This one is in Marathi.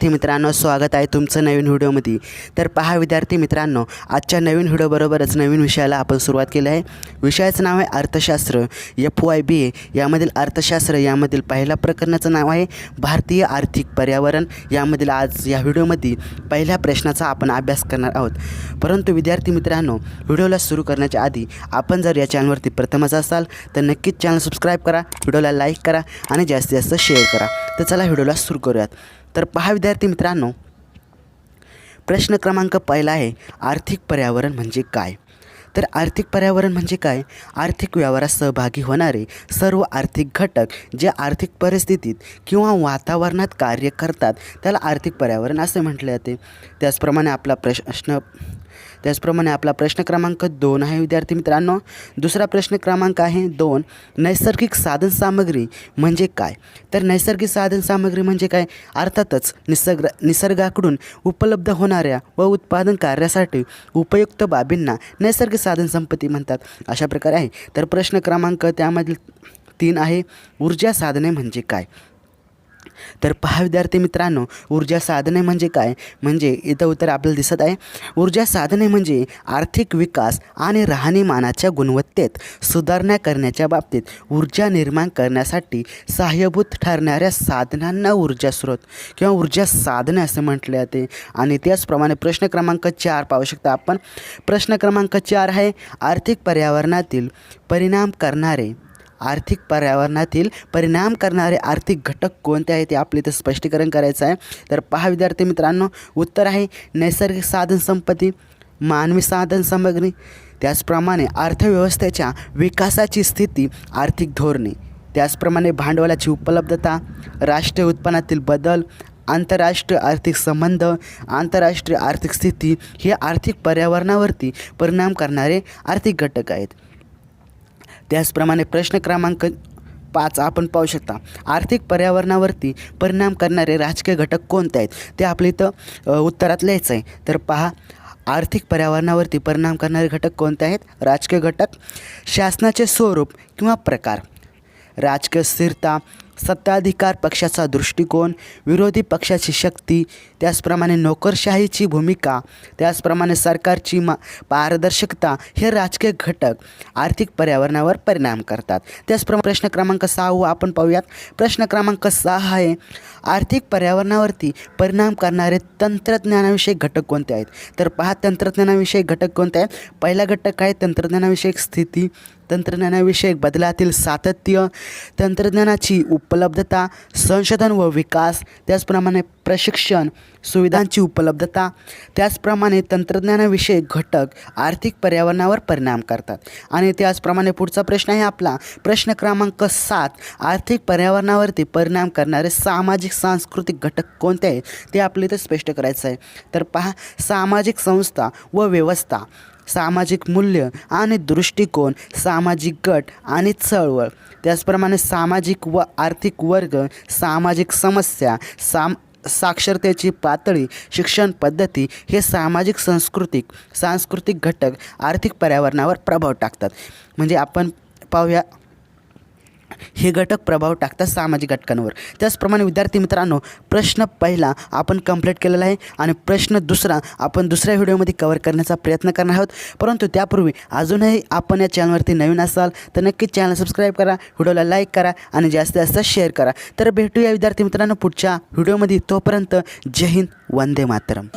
विद्यार्थी मित्रांनो, स्वागत आहे तुमचं नवीन व्हिडिओमध्ये। तर पहा विद्यार्थी मित्रांनो, आजच्या नवीन व्हिडिओबरोबरच नवीन विषयाला आपण सुरुवात केली आहे। विषयाचं नाव आहे अर्थशास्त्र F.Y.B.A यामधील अर्थशास्त्र यामधील पहिल्या प्रकरणाचं नाव आहे भारतीय आर्थिक पर्यावरण। यामधील आज या व्हिडिओमध्ये पहिल्या प्रश्नाचा आपण अभ्यास करणार आहोत। परंतु विद्यार्थी मित्रांनो, व्हिडिओला सुरू करण्याच्या आधी आपण जर या चॅनलवरती प्रथमच असाल तर नक्कीच चॅनल सबस्क्राईब करा, व्हिडिओला लाईक करा आणि जास्तीत जास्त शेअर करा। तर चला व्हिडिओला सुरू करूयात। तर पहा विद्यार्थी मित्रांनो, प्रश्न क्रमांक पहिला आहे आर्थिक पर्यावरण म्हणजे काय। तर आर्थिक पर्यावरण म्हणजे काय? आर्थिक व्यवहारात सहभागी होणारे सर्व आर्थिक घटक जे आर्थिक परिस्थितीत किंवा वातावरणात कार्य करतात त्याला आर्थिक पर्यावरण असे म्हटले जाते। त्याचप्रमाणे आपला प्रश्न क्रमांक 2 आहे विद्यार्थी मित्रांनो। दुसरा प्रश्न क्रमांक आहे 2, नैसर्गिक साधनसामग्री म्हणजे काय। तर नैसर्गिक साधनसामग्री म्हणजे काय? अर्थातच निसर्गाकडून उपलब्ध होणाऱ्या व उत्पादन कार्यासाठी उपयुक्त बाबींना नैसर्गिक साधनसंपत्ती म्हणतात, अशा प्रकारे आहे। तर प्रश्न क्रमांक त्यामधील 3 आहे, ऊर्जा साधने म्हणजे काय। तर पहा विद्यार्थी मित्रांनो, ऊर्जा साधने म्हणजे काय? म्हणजे इथं उत्तर आपल्याला दिसत आहे, ऊर्जा साधने म्हणजे आर्थिक विकास आणि राहणीमानाच्या गुणवत्तेत सुधारणा करण्याच्या बाबतीत ऊर्जा निर्माण करण्यासाठी सहाय्यभूत ठरणाऱ्या साधनांना ऊर्जा स्रोत किंवा ऊर्जा साधने असे म्हटले जाते। आणि त्याचप्रमाणे प्रश्न क्रमांक 4 पाहू शकता आपण। प्रश्न क्रमांक 4 आहे, आर्थिक पर्यावरणातील परिणाम करणारे आर्थिक घटक कोणते आहेत ते आपले इथे स्पष्टीकरण करायचं आहे। तर पहा विद्यार्थी मित्रांनो, उत्तर आहे नैसर्गिक साधनसंपत्ती, मानवी साधनसामग्री, त्याचप्रमाणे अर्थव्यवस्थेच्या विकासाची स्थिती, आर्थिक धोरणे, त्याचप्रमाणे भांडवलाची उपलब्धता, राष्ट्रीय उत्पन्नातील बदल, आंतरराष्ट्रीय आर्थिक संबंध, आंतरराष्ट्रीय आर्थिक स्थिती हे आर्थिक पर्यावरणावरती परिणाम करणारे आर्थिक घटक आहेत। त्याचप्रमाणे प्रश्न क्रमांक 5 आपण पाहू शकता, आर्थिक पर्यावरणावरती परिणाम करणारे राजकीय घटक कोणते आहेत ते आपल्या इथं उत्तरात लिहायचं आहे। तर पहा, आर्थिक पर्यावरणावरती परिणाम करणारे घटक कोणते आहेत? राजकीय घटक, शासनाचे स्वरूप किंवा प्रकार, राजकीय स्थिरता, सत्ताधिकार पक्षाचा दृष्टिकोन, विरोधी पक्षाची शक्ती, त्याचप्रमाणे नोकरशाहीची भूमिका, त्याचप्रमाणे सरकारची पारदर्शकता हे राजकीय घटक आर्थिक पर्यावरणावर परिणाम करतात। त्याचप्रमाणे प्रश्न क्रमांक 6 आपण पाहूयात। प्रश्न क्रमांक 6 आहे, आर्थिक पर्यावरणावरती परिणाम करणारे तंत्रज्ञानाविषयक घटक कोणते आहेत। तर पहा, तंत्रज्ञानाविषयक घटक कोणते आहेत? पहिला घटक आहे तंत्रज्ञानाविषयक स्थिती, तंत्रज्ञानाविषयक बदलातील सातत्य, तंत्रज्ञानाची उपलब्धता, संशोधन व विकास, त्याचप्रमाणे प्रशिक्षण सुविधांची उपलब्धता, त्याचप्रमाणे तंत्रज्ञानाविषयक घटक आर्थिक पर्यावरणावर परिणाम करतात। आणि त्याचप्रमाणे पुढचा प्रश्न आहे आपला प्रश्न क्रमांक 7, आर्थिक पर्यावरणावरती परिणाम करणारे सामाजिक सांस्कृतिक घटक कोणते आहेत ते आपल्याला इथे स्पष्ट करायचं आहे। तर पहा, सामाजिक संस्था व व्यवस्था, सामाजिक मूल्य आणि दृष्टिकोन, सामाजिक गट आणि चळवळ, त्याचप्रमाणे सामाजिक व आर्थिक वर्ग, सामाजिक समस्या, साक्षरतेची पातळी, शिक्षण पद्धती हे सामाजिक सांस्कृतिक घटक आर्थिक पर्यावरणावर प्रभाव टाकतात। म्हणजे आपण पाहूया, हे घटक प्रभाव टाकतात सामाजिक घटकांवर। त्याचप्रमाणे विद्यार्थी मित्रांनो, प्रश्न पहिला आपण कंप्लीट केलेला आहे आणि प्रश्न दुसरा आपण दुसऱ्या व्हिडिओमध्ये कव्हर करण्याचा प्रयत्न करणार आहोत। परंतु त्यापूर्वी अजूनही आपण या चॅनलवरती नवीन असाल तर नक्कीच चॅनल सबस्क्राईब करा, व्हिडिओला लाईक करा आणि जास्तीत जास्त शेअर करा। तर भेटूया विद्यार्थी मित्रांनो पुढच्या व्हिडिओमध्ये। तोपर्यंत जय हिंद, वंदे मातरम।